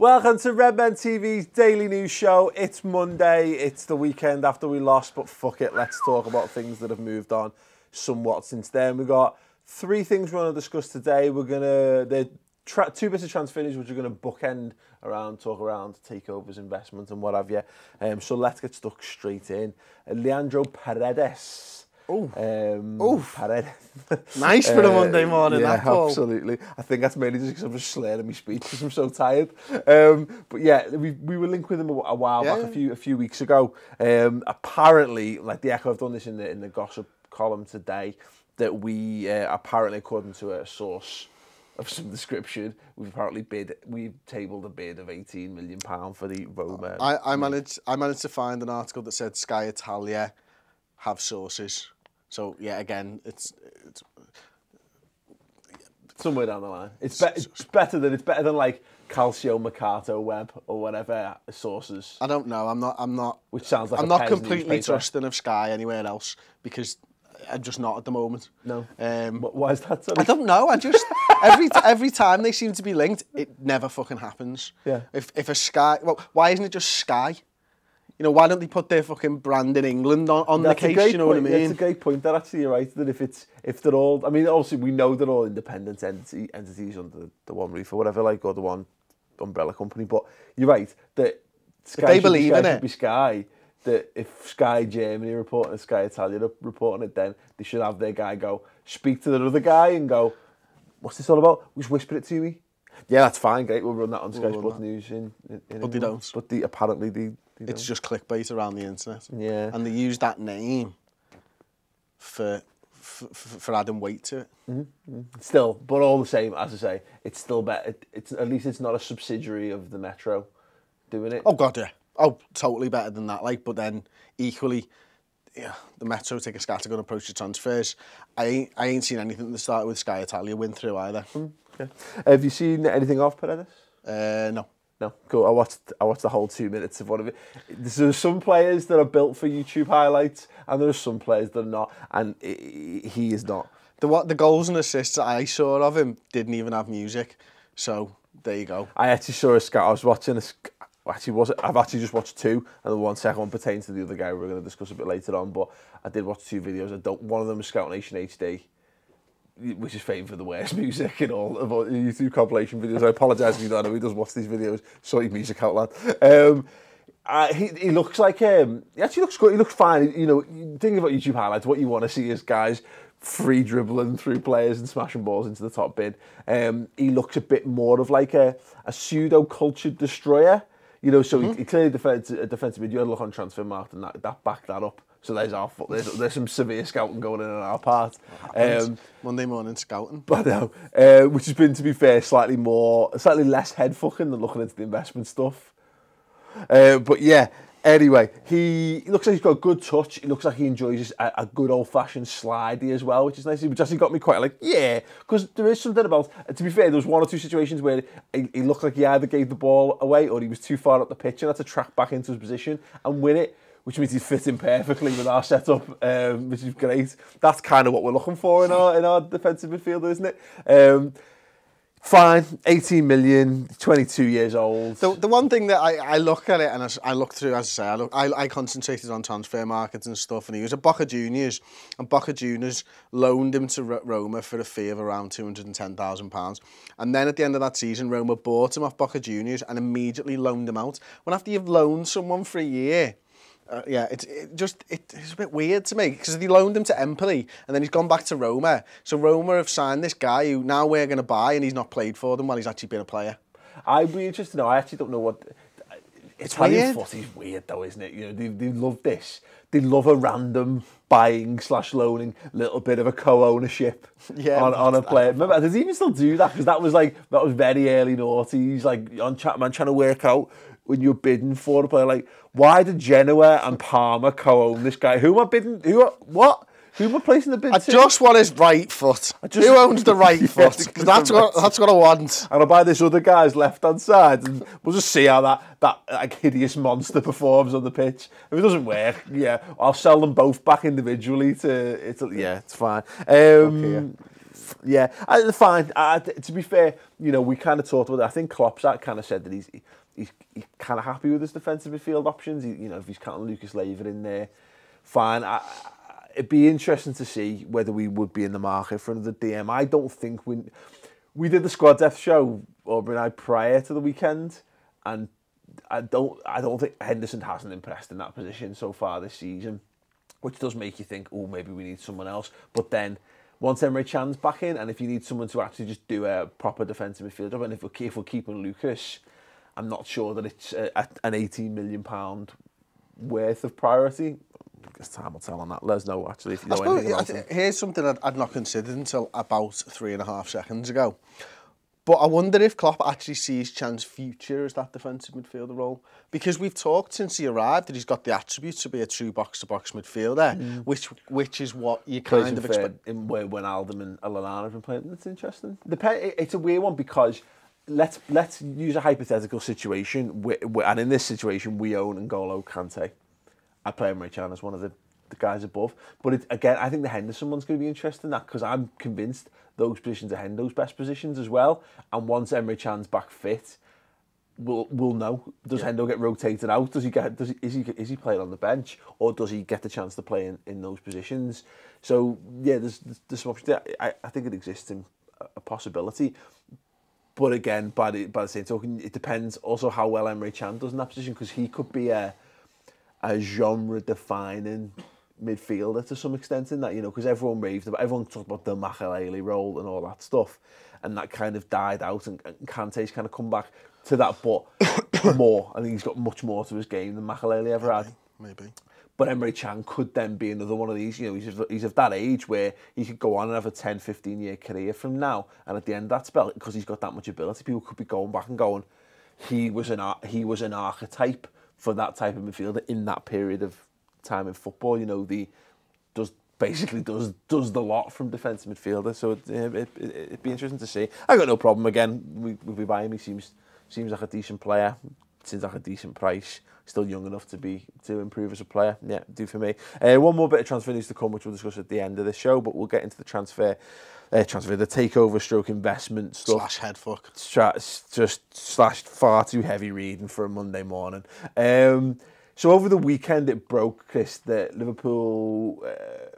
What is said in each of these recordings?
Welcome to Redmen TV's daily news show. It's Monday, it's the weekend after we lost, but fuck it, let's talk about things that have moved on somewhat since then. We've got three things we want to discuss today. We're going to, two bits of transfer news which are going to bookend around, talk around takeovers, investment and what have you. So let's get stuck straight in. Leandro Paredes. Paredes. Nice for a Monday morning, yeah, that Paul. Absolutely. I think that's mainly just because I'm just slurring my speech because I'm so tired. But yeah, we were linked with him a while back, a few weeks ago. Apparently, like the Echo have done this in the gossip column today, that we apparently, according to a source of some description, we've tabled a bid of £18 million for the Roma. I managed to find an article that said Sky Italia have sources. So yeah, again, it's somewhere down the line. It's better than like Calcio Mercato Web or whatever sources. I don't know. I'm not. Which sounds like I'm not completely trusting of Sky anywhere else because I'm just not at the moment. No. Why is that? Sorry? I don't know. I just every time they seem to be linked, it never fucking happens. Yeah. If a Sky, well, why isn't it just Sky? You know, why don't they put their fucking brand in England on the case, you know what I mean? That's a great point. That actually, you're right, that if they're all, I mean, obviously we know they're all independent entities under the one roof or whatever, like, or the one umbrella company, but you're right, that Sky, they believe in it. Should be Sky, that if Sky Germany reporting it, Sky Italia reporting it, then they should have their guy go, speak to the other guy and go, what's this all about? Just whisper it to me. Yeah, that's fine, great, we'll run that on Sky Sports News in but they don't. But apparently it's just clickbait around the internet. Yeah. And they use that name for adding weight to it. Mm-hmm. Still, but all the same, as I say, it's still better. It's at least it's not a subsidiary of the Metro doing it. Oh God, yeah. Oh, totally better than that. Like, but then equally, yeah, the Metro take a scattergun approach to transfers. I ain't seen anything that started with Sky Italia win through either. Okay. Have you seen anything off Paredes? No. No, cool. I watched the whole 2 minutes of one of it. There's some players that are built for YouTube highlights, and there are some players that are not, and he is not. The goals and assists I saw of him didn't even have music, so there you go. I actually saw a scout. I was watching I've actually just watched two, and the second one pertains to the other guy we're going to discuss a bit later on. But I did watch two videos. One of them was Scout Nation HD, which is famed for the worst music in all of YouTube compilation videos. I apologise if you don't know, he does watch these videos. Sorry, music out, lad. He looks like, he actually looks good, he looks fine. You know, thinking about YouTube highlights, what you want to see is guys free dribbling through players and smashing balls into the top bin. He looks a bit more of like a pseudo-cultured destroyer. You know, so he clearly defends a defensive mid. You had a look on Transfermarkt and that backed that up. So there's some severe scouting going in on our part. Monday morning scouting. But no, which has been, to be fair, slightly less head fucking than looking into the investment stuff. But yeah, anyway, he looks like he's got a good touch. He looks like he enjoys a good old-fashioned slidey as well, which is nice. Which actually got me quite like, yeah, because there is something about, to be fair, there was one or two situations where he looked like he either gave the ball away or he was too far up the pitch and had to track back into his position and win it, which means he's fitting perfectly with our setup, which is great. That's kind of what we're looking for in our defensive midfielder, isn't it? Fine, 18 million, 22 years old. The one thing that I look at it and I look through, as I say, I concentrated on transfer markets and stuff, and he was at Boca Juniors, and Boca Juniors loaned him to Roma for a fee of around £210,000. And then at the end of that season, Roma bought him off Boca Juniors and immediately loaned him out. When after you've loaned someone for a year, yeah, it's a bit weird to me because they loaned him to Empoli and then he's gone back to Roma. So Roma have signed this guy who now we're going to buy and he's not played for them while he's actually been a player. I'd be interested to know. I actually don't know what... Italian footy's weird though, isn't it? You know, they love this. They love a random buying/loaning little bit of a co-ownership on a player. Remember, does he even still do that? Because that was very early noughties, like on Chatman trying to work out when you're bidding for a player, like, why did Genoa and Parma co-own this guy? Who am I bidding? What? Who am I placing the bid to? I just want his right foot. Who owns the right foot? Because that's what I want. And I'll buy this other guy's left-hand side, and we'll just see how that like hideous monster performs on the pitch. If it doesn't work, yeah, I'll sell them both back individually to Italy. Yeah, it's fine. Yeah, fine. To be fair, you know, we kind of talked about it. I think Klopp's kind of said that he's kind of happy with his defensive midfield options. You know, if he's counting Lucas Leiva in there, fine. It'd be interesting to see whether we would be in the market for another DM. I don't think we did the squad depth show, Aubrey and I, prior to the weekend, and I don't think Henderson hasn't impressed in that position so far this season, which does make you think, oh, maybe we need someone else. But then once Emre Can's back in, and if you need someone to actually just do a proper defensive midfield job, and if we're keeping Lucas, I'm not sure that it's an £18 million worth of priority. I guess time will tell on that. Let us know, actually, if you know anything about it. Here's something I'd not considered until about 3.5 seconds ago. But I wonder if Klopp actually sees Can's future as that defensive midfielder role. Because we've talked since he arrived that he's got the attributes to be a true box-to-box midfielder, which is what you kind of expect. In when Alden and Lallana have been playing, that's interesting. It's a weird one because let's use a hypothetical situation, and in this situation, we own N'Golo Kante. I play Emre Can as one of the guys above. But again, I think the Henderson one's going to be interesting, that because I'm convinced those positions are Hendo's best positions as well. And once Emre Can's back fit, we'll know. Does Hendo get rotated out? Is he playing on the bench, or does he get the chance to play in those positions? So yeah, there's some options. I think it exists in a possibility. But again, by the same token, it depends also how well Emre Can does in that position, because he could be a genre-defining midfielder to some extent in that, you know, because everyone talked about the Makelele role and all that stuff, and that kind of died out, and Kante's kind of come back to that, but more. I think he's got much more to his game than Makelele ever had. Maybe. But Emre Can could then be another one of these, you know, he's of that age where he could go on and have a 10, 15-year career from now, and at the end of that spell, because he's got that much ability, people could be going back and going, he was an archetype for that type of midfielder in that period of time in football. You know, does the lot from defensive midfielder. So it'd be interesting to see. I got no problem. Again, we'll be buying him. He seems like a decent player. Seems like a decent price. Still young enough to improve as a player. Yeah, do for me. One more bit of transfer news to come, which we'll discuss at the end of the show. But we'll get into the the takeover stroke investment stuff. / headfuck. Just / far too heavy reading for a Monday morning. So over the weekend it broke, Chris, that Liverpool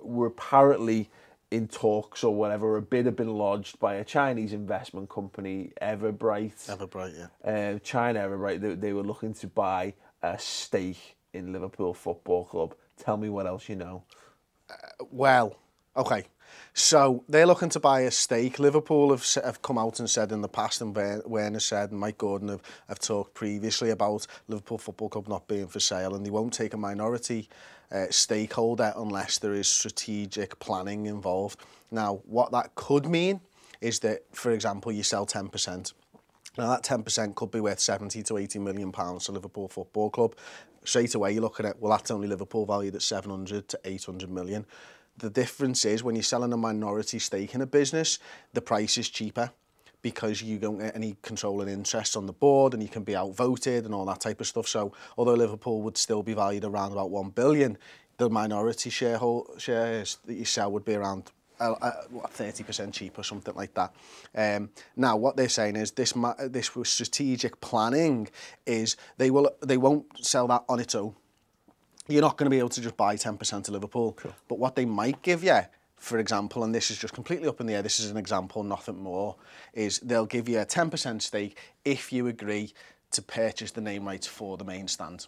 were apparently in talks or whatever. A bid had been lodged by a Chinese investment company, Everbright. Everbright, yeah. China Everbright. They were looking to buy a stake in Liverpool Football Club. Tell me what else you know. Well, okay. So they're looking to buy a stake. Liverpool have come out and said in the past, and Werner said, and Mike Gordon have talked previously about Liverpool Football Club not being for sale, and they won't take a minority stakeholder unless there is strategic planning involved. Now, what that could mean is that, for example, you sell 10%. Now, that 10% could be worth 70 to 80 million pounds to Liverpool Football Club. Straight away, you look at it, well, that's only Liverpool valued at 700 to 800 million. The difference is when you're selling a minority stake in a business, the price is cheaper because you don't get any controlling interest on the board and you can be outvoted and all that type of stuff. So although Liverpool would still be valued around about 1 billion, the minority shares that you sell would be around 30% cheaper, something like that. Now, what they're saying is this strategic planning is they won't sell that on its own. You're not going to be able to just buy 10% of Liverpool. Cool. But what they might give you, for example, and this is just completely up in the air, this is an example, nothing more, is they'll give you a 10% stake if you agree to purchase the name rights for the main stand.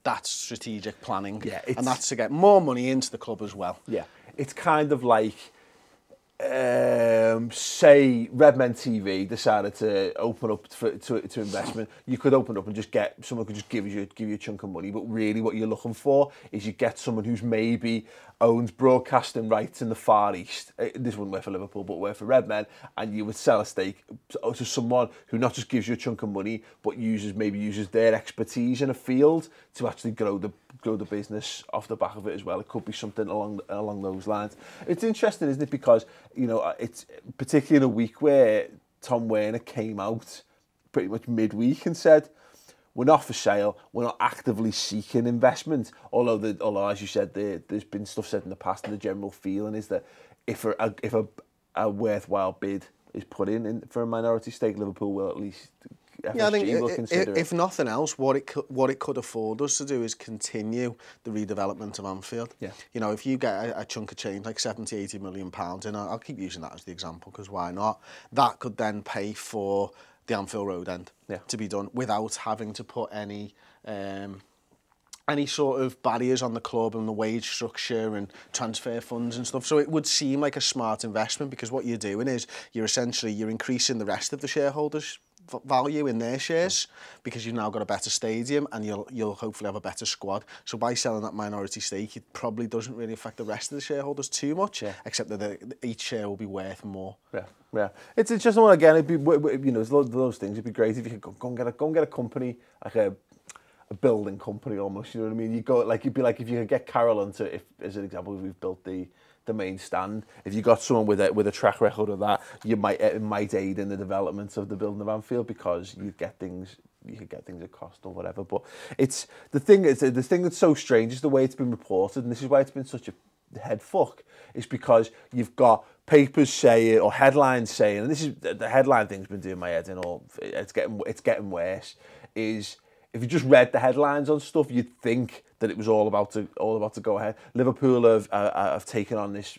That's strategic planning. Yeah, and that's to get more money into the club as well. Yeah, it's kind of like, say Redmen TV decided to open up to investment. You could open up and just get someone could just give you a chunk of money, but really what you're looking for is you get someone who's maybe owns broadcasting rights in the Far East. This wouldn't work for Liverpool, but work for Redmen, and you would sell a stake to someone who not just gives you a chunk of money, but uses their expertise in a field to actually grow the business off the back of it as well. It could be something along those lines. It's interesting, isn't it? Because, you know, it's particularly in a week where Tom Werner came out pretty much midweek and said, we're not for sale, we're not actively seeking investment. Although as you said, there's been stuff said in the past, and the general feeling is that if a a worthwhile bid is put in for a minority stake, Liverpool will at least. Yeah, I think will consider if nothing else, what it could afford us to do is continue the redevelopment of Anfield. Yeah. You know, if you get a chunk of change like 70, 80 million pounds, and I'll keep using that as the example because why not? That could then pay for the Anfield Road end to be done without having to put any sort of barriers on the club and the wage structure and transfer funds and stuff. So it would seem like a smart investment because what you're doing is you're increasing the rest of the shareholders' value in their shares because you've now got a better stadium and you'll hopefully have a better squad. So by selling that minority stake, it probably doesn't really affect the rest of the shareholders too much, except that each share will be worth more. Yeah. It's just one again. It'd be, you know, there's loads of those things. It'd be great if you could go and get a company like a building company almost. You know what I mean? It'd be like if you could get Carol into, if as an example, we've built the main stand. If you got someone with a track record of that, it might aid in the development of the building of Anfield because you could get things at cost or whatever. But it's the thing that's so strange is the way it's been reported, and this is why it's been such a head fuck. Is because you've got papers saying or headlines saying, and this is the headline thing's been doing my head in. Or it's getting worse. Is if you just read the headlines on stuff, you'd think that it was all about to go ahead. Liverpool have taken on this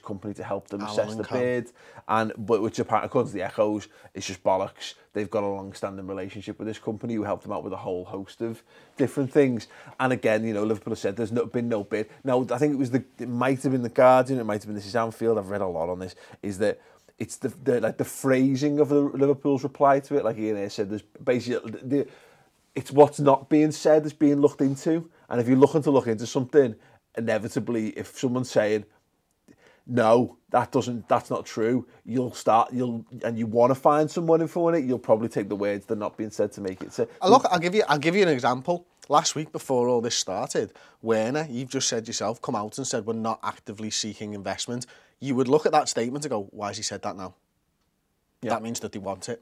company to help them assess the bid, but which apparently, according to the Echoes, it's just bollocks. They've got a long-standing relationship with this company who helped them out with a whole host of different things. And again, you know, Liverpool have said there's been no bid. Now, I think it might have been the Guardian, it might have been This Is Anfield. I've read a lot on this. Is that it's the phrasing of the Liverpool's reply to it. Like Ian said, there's basically it's what's not being said is being looked into. And if you're looking to look into something, inevitably, if someone's saying, no, that's not true, and you want to find someone in for it, you'll probably take the words that are not being said to make it. So, look, I'll give you an example. Last week, before all this started, Werner, you've just said yourself, come out and said we're not actively seeking investment. You would look at that statement and go, why has he said that now? Yeah. That means that they want it.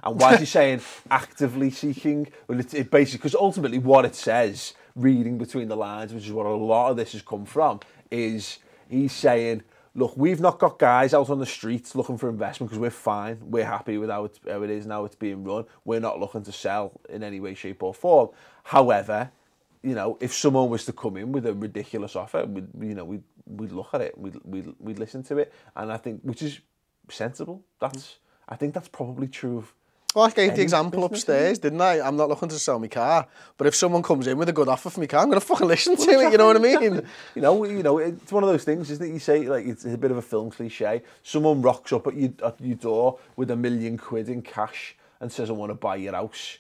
And why is he saying actively seeking? Well, it basically, because ultimately what it says, reading between the lines, which is what a lot of this has come from, is he's saying, look, we've not got guys out on the streets looking for investment because we're fine. We're happy with how it is now it's being run. We're not looking to sell in any way, shape or form. However, you know, if someone was to come in with a ridiculous offer, we'd look at it. We'd listen to it. And I think, which is sensible. I think that's probably true of. Well, I gave the example upstairs, didn't I? I'm not looking to sell my car, but if someone comes in with a good offer for my car, I'm going to fucking listen to it, you know what I mean? You know, it's one of those things, isn't it? You say, like, it's a bit of a film cliche. Someone rocks up at your door with £1 million in cash and says, I want to buy your house.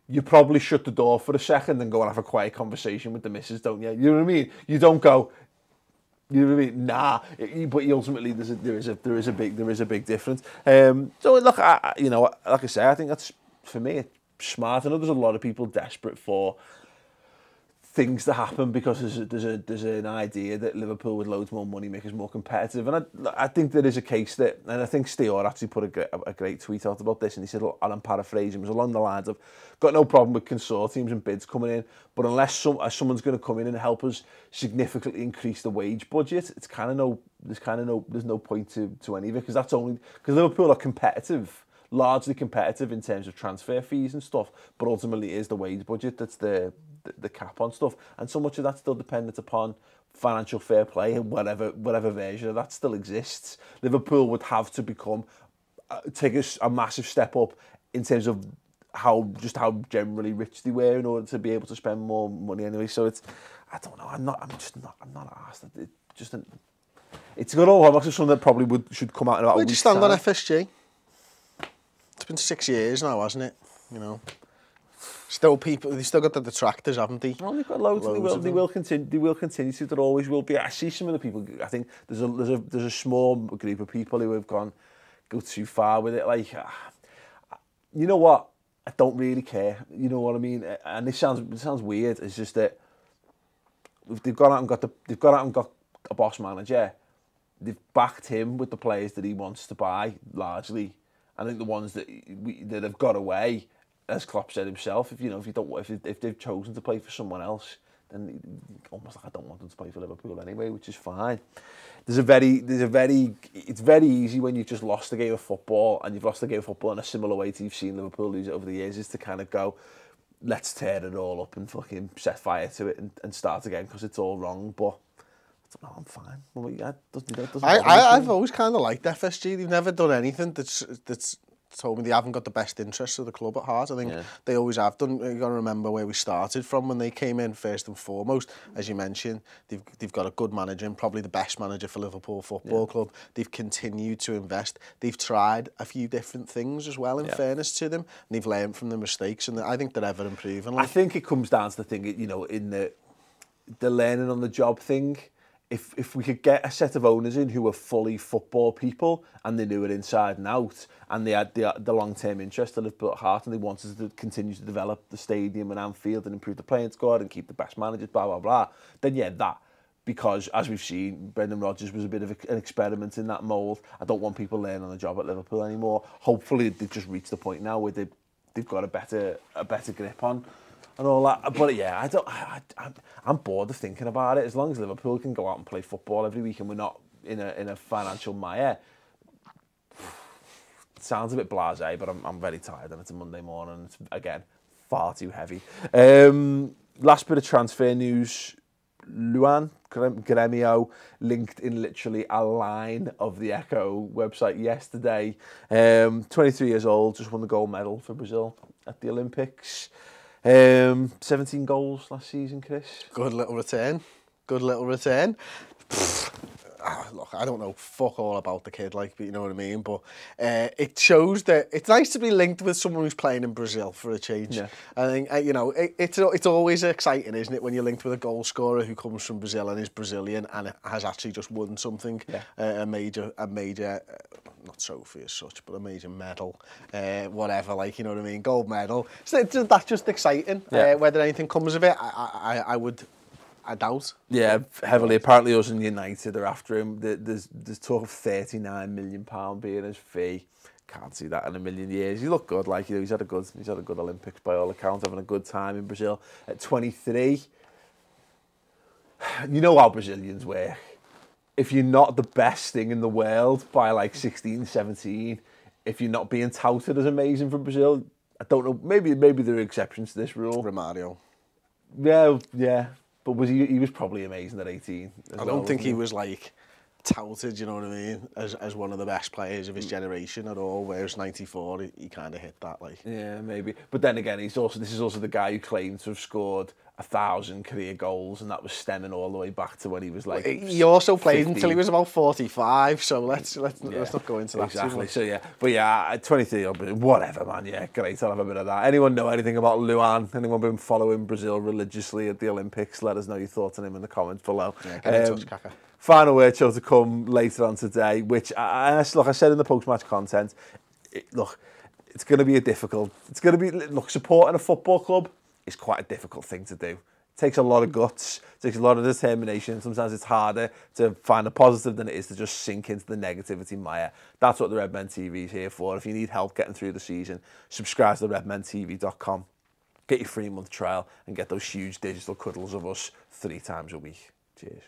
You probably shut the door for a second and go and have a quiet conversation with the missus, don't you? You know what I mean? You don't go, you know what I mean? Nah, but ultimately there is a big difference. So look, like I say, I think that's, for me, it's smart. I know there's a lot of people desperate for things to happen because there's an idea that Liverpool with loads more money make us more competitive, and I think there is a case that, and I think Steele actually put a great tweet out about this, and he said, and I'm paraphrasing, it was along the lines of, got no problem with consortiums and bids coming in, but unless someone's going to come in and help us significantly increase the wage budget, there's no point to any of it, because Liverpool are competitive, largely competitive in terms of transfer fees and stuff, but ultimately it is the wage budget that's the cap on stuff, and so much of that's still dependent upon financial fair play and whatever version of that still exists. Liverpool would have to take a massive step up in terms of how generally rich they were in order to be able to spend more money anyway. So I don't know. I'm not asked. It's got all of something that probably should come out in about a week's week's time. Where do you stand on FSG? It's been 6 years now, hasn't it? You know. Still people, they've still got the detractors, haven't they? Well, they've got loads they will continue to. There always will be. I see some of the people. I think there's a small group of people who have go too far with it. Like, you know what? I don't really care. You know what I mean? And it sounds weird. It's just that they've gone out and got a boss manager. They've backed him with the players that he wants to buy largely. I think the ones that have got away, as Klopp said himself, if they've chosen to play for someone else, and almost like I don't want them to play for Liverpool anyway, which is fine. It's very easy when you've just lost a game of football, and you've lost a game of football in a similar way to you've seen Liverpool lose it over the years, is to kind of go, let's tear it all up and fucking set fire to it and start again because it's all wrong. But I don't know, I'm fine. Well, yeah, I've always kind of liked FSG. They've never done anything that's told me they haven't got the best interests of the club at heart. I think they always have done. You've got to remember where we started from when they came in, first and foremost. As you mentioned, they've got a good manager and probably the best manager for Liverpool Football Club. They've continued to invest. They've tried a few different things as well, in fairness to them. And they've learned from the mistakes, and I think they're ever improving. I think it comes down to the thing, you know, in the learning on the job thing. If we could get a set of owners in who were fully football people and they knew it inside and out, and they had the long-term interest to Liverpool at heart, and they wanted to continue to develop the stadium and Anfield and improve the playing squad and keep the best managers, blah, blah, blah, then yeah, that. Because, as we've seen, Brendan Rodgers was a bit of an experiment in that mould. I don't want people learning on the job at Liverpool anymore. Hopefully, they've just reached the point now where they've got a better grip on and all that. But yeah, I'm bored of thinking about it. As long as Liverpool can go out and play football every week and we're not in a financial mire, it sounds a bit blasé, but I'm very tired and it's a Monday morning and it's, again, far too heavy. Last bit of transfer news. Luan, Gremio, linked in literally a line of the Echo website yesterday. 23 years old, just won the gold medal for Brazil at the Olympics. 17 goals last season, Chris. Good little return. Good little return. Look, I don't know fuck all about the kid, like, but you know what I mean. But it shows that it's nice to be linked with someone who's playing in Brazil for a change. Yeah. I think you know it's always exciting, isn't it, when you're linked with a goal scorer who comes from Brazil and is Brazilian and has actually just won something, a major not trophy as such, but a major medal, whatever, like, you know what I mean, gold medal. So that's just exciting. Yeah. Whether anything comes of it, I doubt. Yeah, heavily. Apparently us and United are after him. There's talk of £39 million being his fee. Can't see that in a million years. He looked good, like, you know, he's had a good Olympics by all accounts, having a good time in Brazil at 23. You know how Brazilians work. If you're not the best thing in the world by like 16, 17, if you're not being touted as amazing for Brazil, I don't know, maybe there are exceptions to this rule. Romario. Yeah. But he was probably amazing at 18. I don't think he was like touted, you know what I mean, as one of the best players of his generation at all. Whereas 94, he kind of hit that, like. Yeah, maybe. But then again, this is also the guy who claimed to have scored 1,000 career goals, and that was stemming all the way back to when he was like. He also played 15. Until he was about 45. So let's not go into that. Exactly. So yeah, but yeah, at 23, whatever, man. Yeah, great. I'll have a bit of that. Anyone know anything about Luan? Anyone been following Brazil religiously at the Olympics? Let us know your thoughts on him in the comments below. Yeah, get in touch, Kaka. Final word show to come later on today, which I said in the post-match content, it's going to be supporting a football club is quite a difficult thing to do. It takes a lot of guts, it takes a lot of determination. Sometimes it's harder to find a positive than it is to just sink into the negativity mire. That's what the Redmen TV is here for. If you need help getting through the season, subscribe to redmentv.com. Get your 3-month trial and get those huge digital cuddles of us 3 times a week. Cheers.